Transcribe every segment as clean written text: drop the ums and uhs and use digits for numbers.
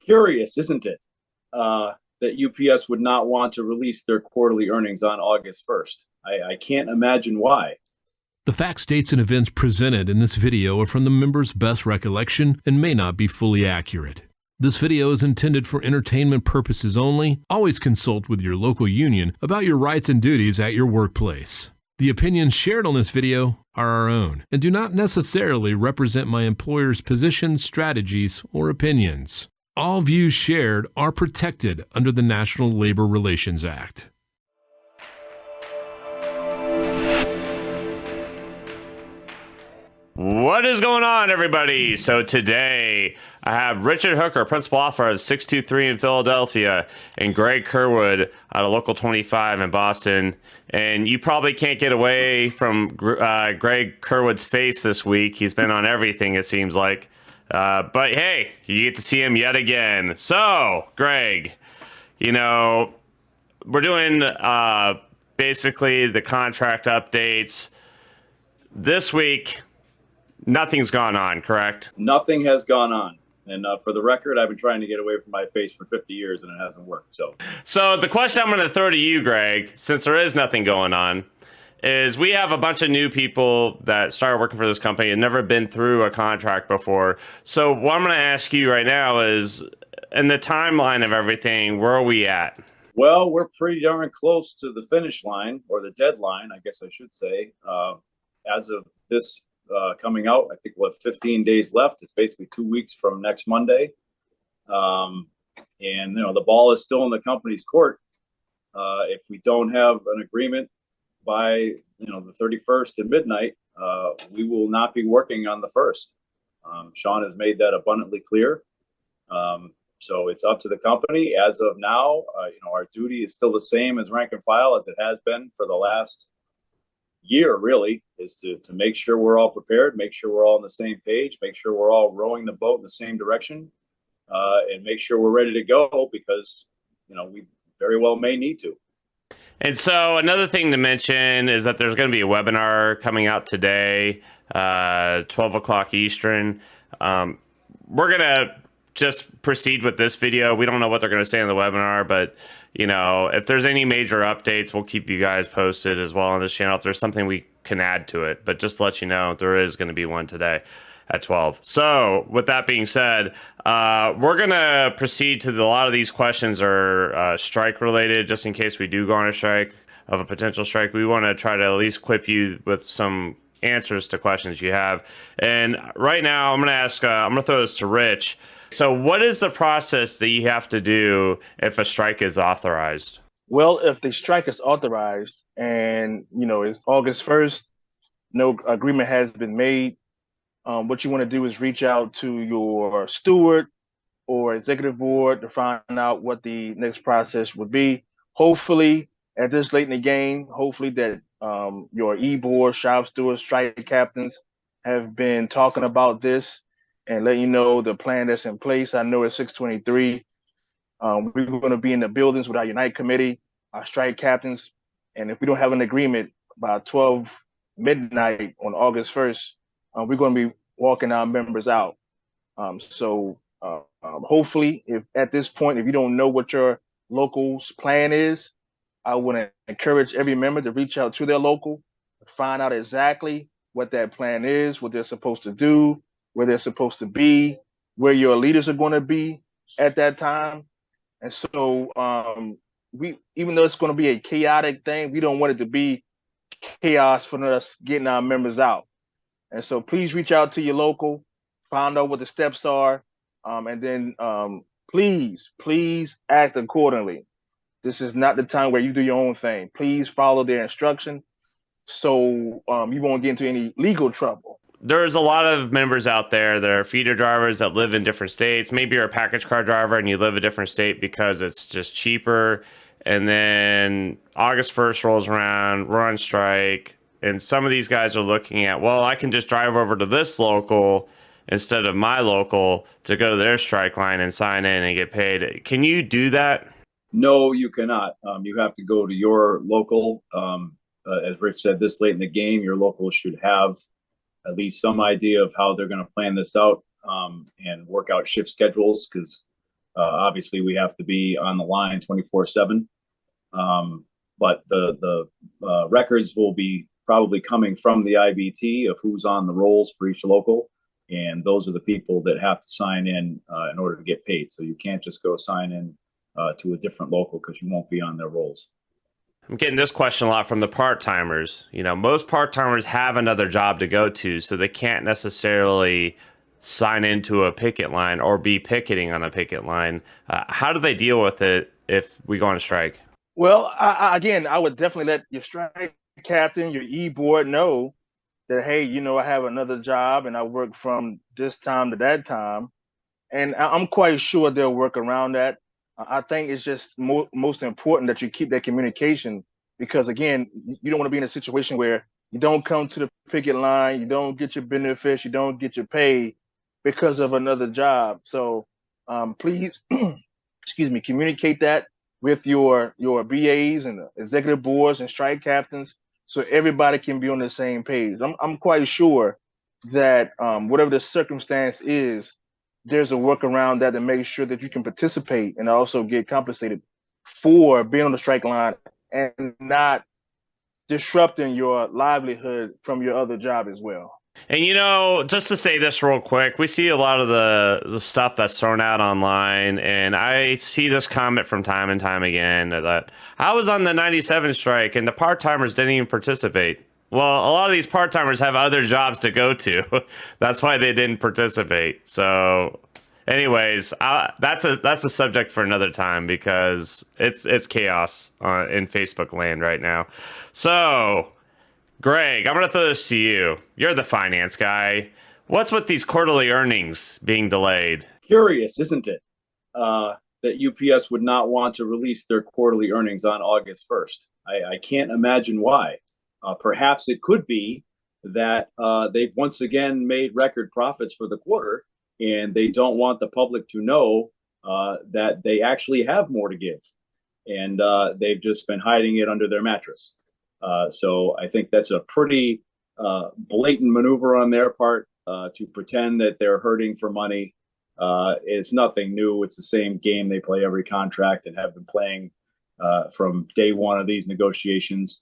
Curious, isn't it, that UPS would not want to release their quarterly earnings on August 1st? I can't imagine why. The facts, dates, and events presented in this video are from the member's best recollection and may not be fully accurate. This video is intended for entertainment purposes only. Always consult with your local union about your rights and duties at your workplace. The opinions shared on this video are our own and do not necessarily represent my employer's positions, strategies, or opinions. All views shared are protected under the National Labor Relations Act. What is going on, everybody? So today I have Richard Hooker, principal officer of 623 in Philadelphia, and Greg Kerwood out of Local 25 in Boston. And you probably can't get away from Greg Kerwood's face this week. He's been on everything, it seems like. But hey, you get to see him yet again. So, Greg, you know, we're doing basically the contract updates. This week, nothing's gone on, correct? Nothing has gone on. And for the record, I've been trying to get away from my face for 50 years and it hasn't worked. So the question I'm going to throw to you, Greg, since there is nothing going on, is we have a bunch of new people that started working for this company and never been through a contract before. So what I'm going to ask you right now is, in the timeline of everything, where are we at? Well, we're pretty darn close to the finish line, or the deadline, I guess I should say. As of this coming out, I think we'll have 15 days left. It's basically 2 weeks from next Monday. And, you know, the ball is still in the company's court. If we don't have an agreement by, you know, the 31st at midnight, we will not be working on the 1st. Sean has made that abundantly clear. So it's up to the company. As of now, you know, our duty is still the same as rank and file as it has been for the last year, really, is to make sure we're all prepared, make sure we're all on the same page, make sure we're all rowing the boat in the same direction, and make sure we're ready to go, because, you know, we very well may need to. And so another thing to mention is that there's going to be a webinar coming out today, 12 o'clock Eastern. We're going to just proceed with this video. We don't know what they're going to say in the webinar, but, you know, if there's any major updates, we'll keep you guys posted as well on this channel if there's something we can add to it. But just to let you know, there is going to be one today at 12. So with that being said, we're going to proceed to a lot of these questions are strike related, just in case we do go on a strike, of a potential strike. We want to try to at least equip you with some answers to questions you have. And right now I'm going to throw this to Rich. So what is the process that you have to do if a strike is authorized? Well, if the strike is authorized and, you know, it's August 1st, no agreement has been made, what you want to do is reach out to your steward or executive board to find out what the next process would be. Hopefully, at this late in the game, hopefully that your e-board, shop stewards, strike captains have been talking about this and let you know the plan that's in place. I know at 623, we're going to be in the buildings with our Unite committee, our strike captains, and if we don't have an agreement by 12 midnight on August 1st, we're going to be walking our members out. So hopefully, if at this point, if you don't know what your local's plan is, I want to encourage every member to reach out to their local, find out exactly what that plan is, what they're supposed to do, where they're supposed to be, where your leaders are going to be at that time. And so even though it's going to be a chaotic thing, we don't want it to be chaos for us getting our members out. And so please reach out to your local, find out what the steps are, and then please act accordingly. This is not the time where you do your own thing. Please follow their instruction so you won't get into any legal trouble. There's a lot of members out there that are feeder drivers that live in different states. Maybe you're a package car driver and you live a different state because it's just cheaper. And then August 1st rolls around, we're on strike. And some of these guys are looking at, well, I can just drive over to this local instead of my local to go to their strike line and sign in and get paid. Can you do that? No, you cannot. You have to go to your local. As Rich said, this late in the game, your local should have at least some idea of how they're going to plan this out and work out shift schedules, because Obviously, we have to be on the line 24/7. But the records will be probably coming from the IBT of who's on the rolls for each local. And those are the people that have to sign in order to get paid. So you can't just go sign in to a different local because you won't be on their rolls. I'm getting this question a lot from the part-timers. You know, most part-timers have another job to go to, so they can't necessarily sign into a picket line or be picketing on a picket line. How do they deal with it if we go on a strike? Well, again, I would definitely let your strike captain, your e-board know that, hey, I have another job and I work from this time to that time. And I'm quite sure they'll work around that. I think it's just most important that you keep that communication, because, again, you don't want to be in a situation where you don't come to the picket line, you don't get your benefits, you don't get your pay because of another job. So please, excuse me, communicate that with your BAs and the executive boards and strike captains, so everybody can be on the same page. I'm quite sure that whatever the circumstance is, there's a workaround that to make sure that you can participate and also get compensated for being on the strike line and not disrupting your livelihood from your other job as well. And, just to say this real quick, we see a lot of the stuff that's thrown out online, and I see this comment from time and time again that I was on the 97 strike and the part-timers didn't even participate. Well, a lot of these part-timers have other jobs to go to. That's why they didn't participate. So anyways, that's a subject for another time, because it's chaos in Facebook land right now. So, Greg, I'm going to throw this to you. You're the finance guy. What's with these quarterly earnings being delayed? Curious, isn't it, that UPS would not want to release their quarterly earnings on August 1st? I can't imagine why. Perhaps it could be that they've once again made record profits for the quarter, and they don't want the public to know that they actually have more to give. And they've just been hiding it under their mattress. So I think that's a pretty blatant maneuver on their part to pretend that they're hurting for money. It's nothing new. It's the same game they play every contract and have been playing from day one of these negotiations.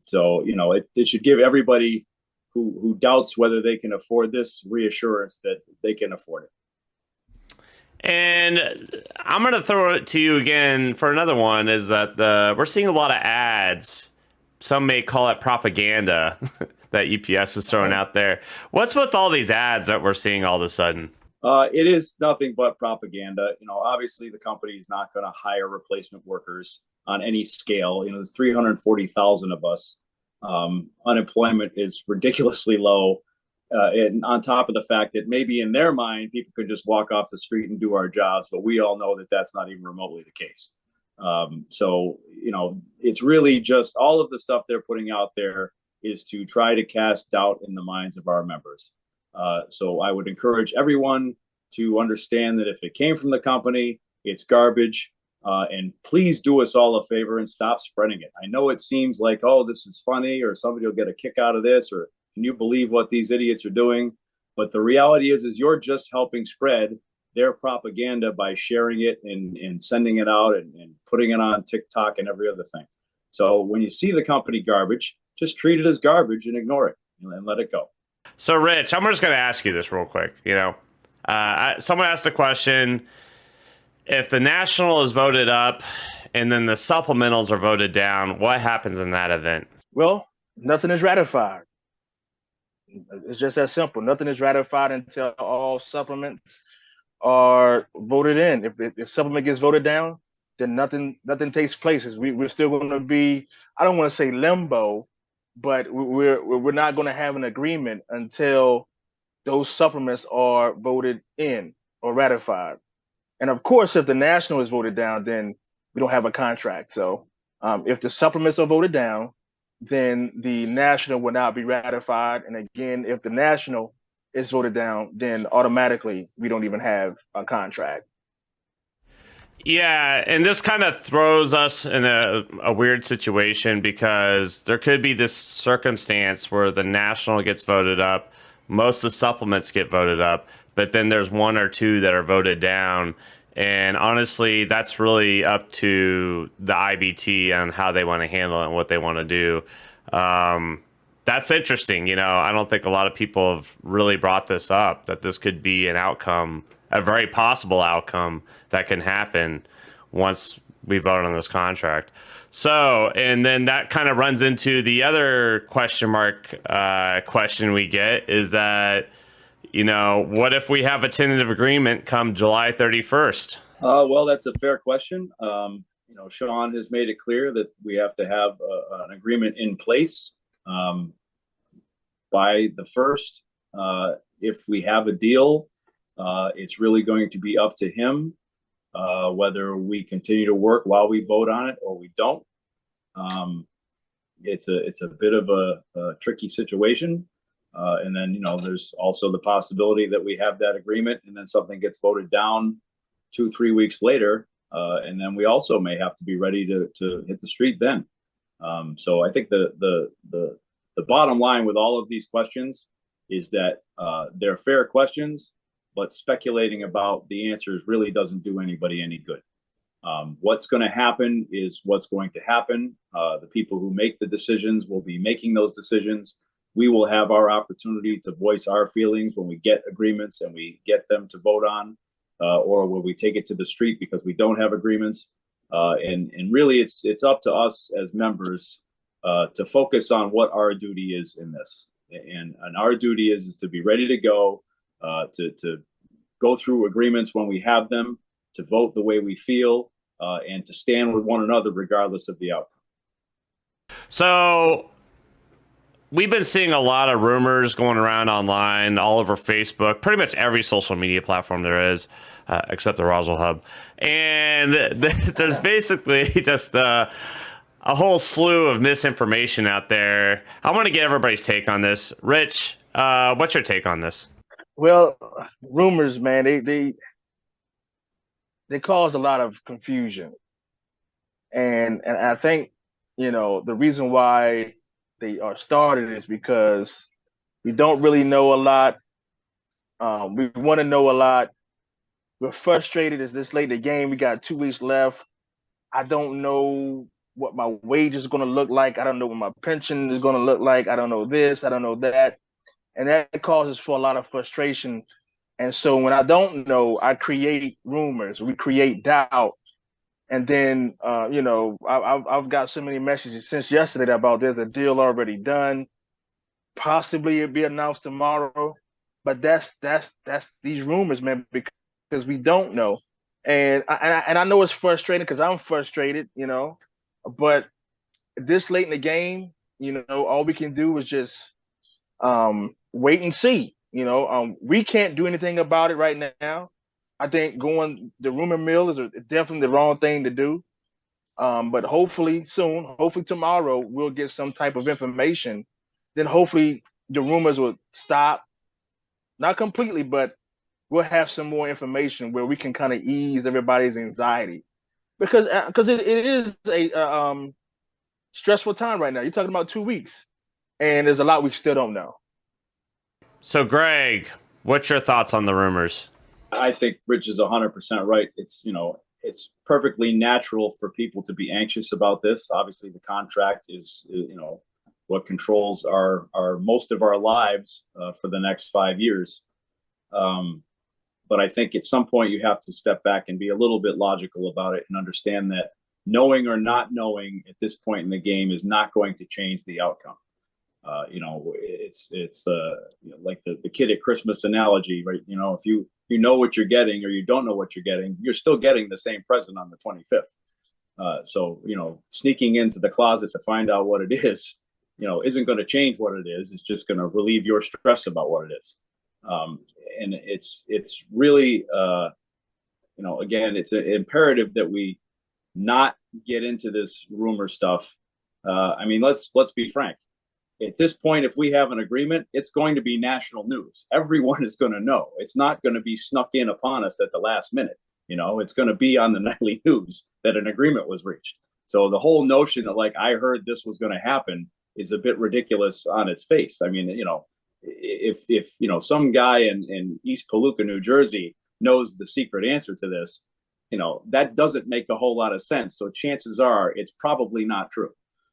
So, it should give everybody who doubts whether they can afford this reassurance that they can afford it. And I'm going to throw it to you again for another one, is that we're seeing a lot of ads. Some may call it propaganda that UPS is throwing out there. What's with all these ads that we're seeing all of a sudden? It is nothing but propaganda. Obviously the company is not going to hire replacement workers on any scale. There's 340,000 of us. Unemployment is ridiculously low. And on top of the fact that maybe in their mind, people could just walk off the street and do our jobs, but we all know that that's not even remotely the case. So, it's really just all of the stuff they're putting out there is to try to cast doubt in the minds of our members. So I would encourage everyone to understand that if it came from the company, it's garbage. And please do us all a favor and stop spreading it. I know it seems like, oh, this is funny, or somebody will get a kick out of this, or can you believe what these idiots are doing? But the reality is you're just helping spread their propaganda by sharing it and sending it out and putting it on TikTok and every other thing. So when you see the company garbage, just treat it as garbage and ignore it and let it go. So, Rich, I'm just going to ask you this real quick. Someone asked the question, if the national is voted up and then the supplementals are voted down, what happens in that event? Well, nothing is ratified. It's just that simple. Nothing is ratified until all supplements are voted in. If the supplement gets voted down, then nothing takes place. We're still going to be, I don't want to say limbo, but we're not going to have an agreement until those supplements are voted in or ratified. And of course, if the national is voted down, then we don't have a contract. So if the supplements are voted down, then the national will not be ratified. And again, if the national is voted down, then automatically we don't even have a contract. Yeah, and this kind of throws us in a weird situation, because there could be this circumstance where the national gets voted up, most of the supplements get voted up, but then there's one or two that are voted down. And honestly, that's really up to the IBT on how they want to handle it and what they want to do. That's interesting. I don't think a lot of people have really brought this up, that this could be an outcome, a very possible outcome that can happen once we vote on this contract. So, and then that kind of runs into the other question we get is that, what if we have a tentative agreement come July 31st? Well, that's a fair question. Sean has made it clear that we have to have an agreement in place by the 1st. If we have a deal, it's really going to be up to him whether we continue to work while we vote on it or we don't. It's a bit of a tricky situation. And then, there's also the possibility that we have that agreement and then something gets voted down 2-3 weeks later. And then we also may have to be ready to hit the street then. So I think the bottom line with all of these questions is that they're fair questions, but speculating about the answers really doesn't do anybody any good. What's going to happen is what's going to happen. The people who make the decisions will be making those decisions. We will have our opportunity to voice our feelings when we get agreements and we get them to vote on, or when we take it to the street because we don't have agreements. And really, it's up to us as members to focus on what our duty is in this. And our duty is to be ready to go, to go through agreements when we have them, to vote the way we feel, and to stand with one another regardless of the outcome. So we've been seeing a lot of rumors going around online, all over Facebook, pretty much every social media platform there is, except the Roswell Hub. And there's basically just a whole slew of misinformation out there. I want to get everybody's take on this. Rich, what's your take on this? Well, rumors, man, they cause a lot of confusion. And I think, the reason why they are started is because we don't really know a lot. We want to know a lot. We're frustrated. It's this late in the game. We got 2 weeks left. I don't know what my wage is going to look like. I don't know what my pension is going to look like. I don't know this. I don't know that. And that causes for a lot of frustration. And so when I don't know, I create rumors. We create doubt. And then, I've got so many messages since yesterday about there's a deal already done. Possibly it'll be announced tomorrow. But that's these rumors, man, because we don't know. And I know it's frustrating because I'm frustrated, but this late in the game, all we can do is just wait and see. We can't do anything about it right now. I think going the rumor mill is definitely the wrong thing to do. But hopefully soon, hopefully tomorrow, we'll get some type of information. Then hopefully the rumors will stop. Not completely, but we'll have some more information where we can kind of ease everybody's anxiety. Because it is a stressful time right now. You're talking about 2 weeks. And there's a lot we still don't know. So, Greg, what's your thoughts on the rumors? I think Rich is 100% right. It's perfectly natural for people to be anxious about this. Obviously, the contract is what controls our most of our lives for the next 5 years. But I think at some point you have to step back and be a little bit logical about it and understand that knowing or not knowing at this point in the game is not going to change the outcome. It's like the kid at Christmas analogy, right? If you know what you're getting or you don't know what you're getting, you're still getting the same present on the 25th. So sneaking into the closet to find out what it is, isn't going to change what it is. It's just going to relieve your stress about what it is. And it's really, again, it's an imperative that we not get into this rumor stuff. Let's be frank. At this point, if we have an agreement, it's going to be national news. Everyone is going to know. It's not going to be snuck in upon us at the last minute. It's going to be on the nightly news that an agreement was reached. So the whole notion that I heard this was going to happen is a bit ridiculous on its face. if you know, some guy in East Palooka, New Jersey knows the secret answer to this, you know, that doesn't make a whole lot of sense. So chances are it's probably not true.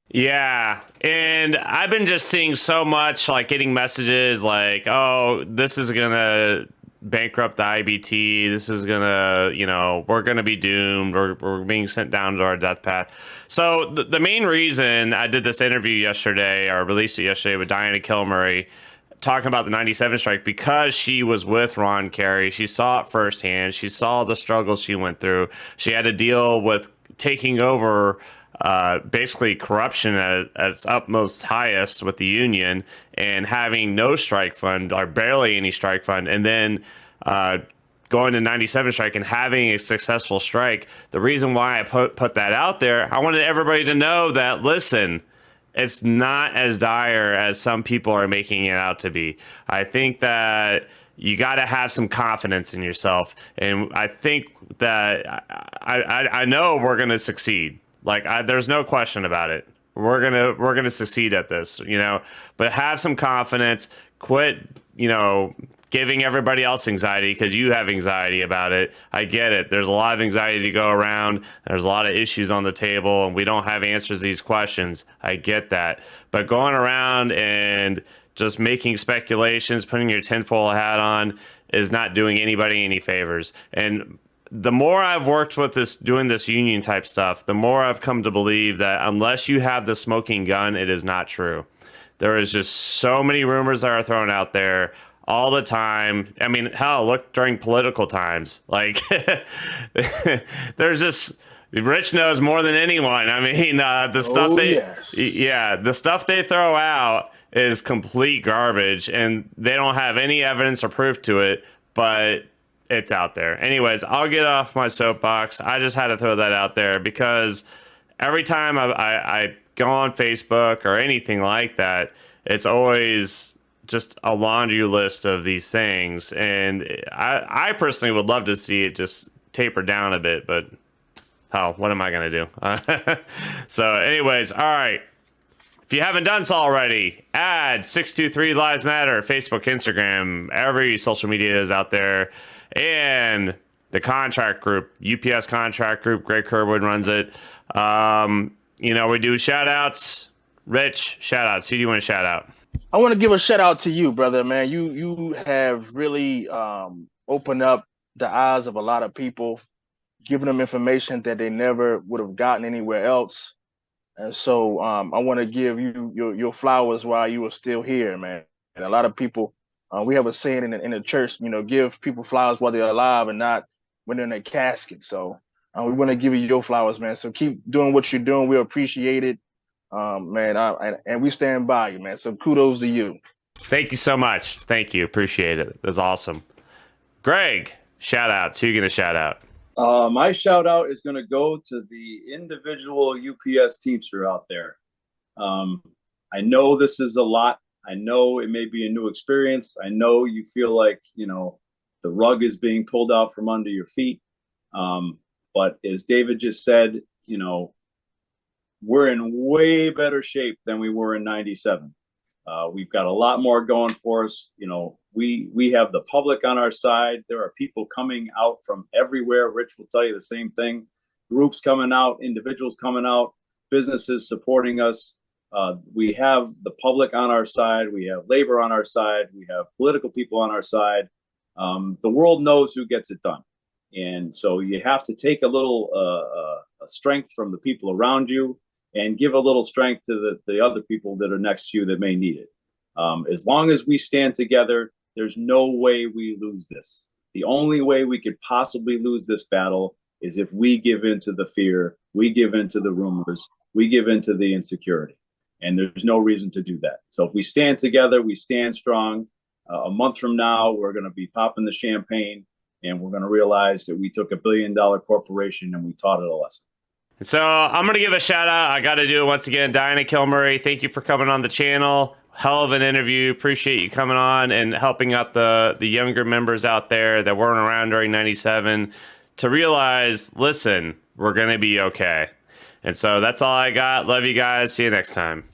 Yeah, and I've been just seeing so much, like getting messages like, "Oh, this is gonna bankrupt the IBT. This is gonna, you know, we're gonna be doomed. We're being sent down to our death path." So the main reason I did this interview yesterday, or released it yesterday, with Diana Kilmurray, talking about the 97 strike, because she was with Ron Carey. She saw it firsthand. She saw the struggles she went through. She had to deal with taking over basically corruption at its utmost highest with the union, and having no strike fund, or barely any strike fund, and then going to 97 strike and having a successful strike. The reason why I put that out there, I wanted everybody to know that, listen, it's not as dire as some people are making it out to be. I think that you got to have some confidence in yourself, and I think that I know we're going to succeed. Like, there's no question about it. We're gonna succeed at this, you know. But have some confidence. Quit, you know, giving everybody else anxiety, because you have anxiety about it. I get it. There's a lot of anxiety to go around. There's a lot of issues on the table, and we don't have answers to these questions. I get that. But going around and just making speculations, putting your tinfoil hat on, is not doing anybody any favors. And the more I've worked with this, doing this union type stuff, the more I've come to believe that unless you have the smoking gun, it is not true. There is just so many rumors that are thrown out there all the time. I mean, hell, look during political times. Like, there's just, Rich knows more than anyone. I mean, the stuff the stuff they throw out is complete garbage, and they don't have any evidence or proof to it, but it's out there. Anyways, I'll get off my soapbox. I just had to throw that out there, because every time I go on Facebook or anything like that, it's always just a laundry list of these things. And I personally would love to see it just taper down a bit, but hell, what am I going to do? So anyways, all right. If you haven't done so already, add 623 Lives Matter, Facebook, Instagram, every social media is out there. And the contract group, UPS contract group, Greg Kerwood runs it. You know, we do shout outs. Rich, shout outs. Who do you want to shout out? I want to give a shout out to you, brother, man. You have really opened up the eyes of a lot of people, giving them information that they never would have gotten anywhere else. And so I want to give you your flowers while you were still here, man. And a lot of people, we have a saying in the church, you know, give people flowers while they're alive and not when they're in their casket. So we want to give you your flowers, man. So keep doing what you're doing. We appreciate it, man. And we stand by you, man. So kudos to you. Thank you so much. Thank you. Appreciate it. That's awesome. Greg, shout outs. Who are you going to shout out? My shout out is going to go to the individual UPS Teamster out there. I know this is a lot. I know it may be a new experience. I know you feel like, you know, the rug is being pulled out from under your feet. But as David just said, you know, we're in way better shape than we were in 97. We've got a lot more going for us. You know, we have the public on our side. There are people coming out from everywhere. Rich will tell you the same thing. Groups coming out, individuals coming out, businesses supporting us. We have the public on our side. We have labor on our side. We have political people on our side. The world knows who gets it done. And so you have to take a little strength from the people around you and give a little strength to the other people that are next to you that may need it. As long as we stand together, there's no way we lose this. The only way we could possibly lose this battle is if we give in to the fear, we give in to the rumors, we give in to the insecurity. And there's no reason to do that. So if we stand together, we stand strong. A month from now, we're going to be popping the champagne, and we're going to realize that we took $1 billion corporation and we taught it a lesson. So I'm going to give a shout out. I got to do it once again. Diana Kilmurray, thank you for coming on the channel. Hell of an interview. Appreciate you coming on and helping out the younger members out there that weren't around during 97 to realize, listen, we're going to be okay. And so that's all I got. Love you guys. See you next time.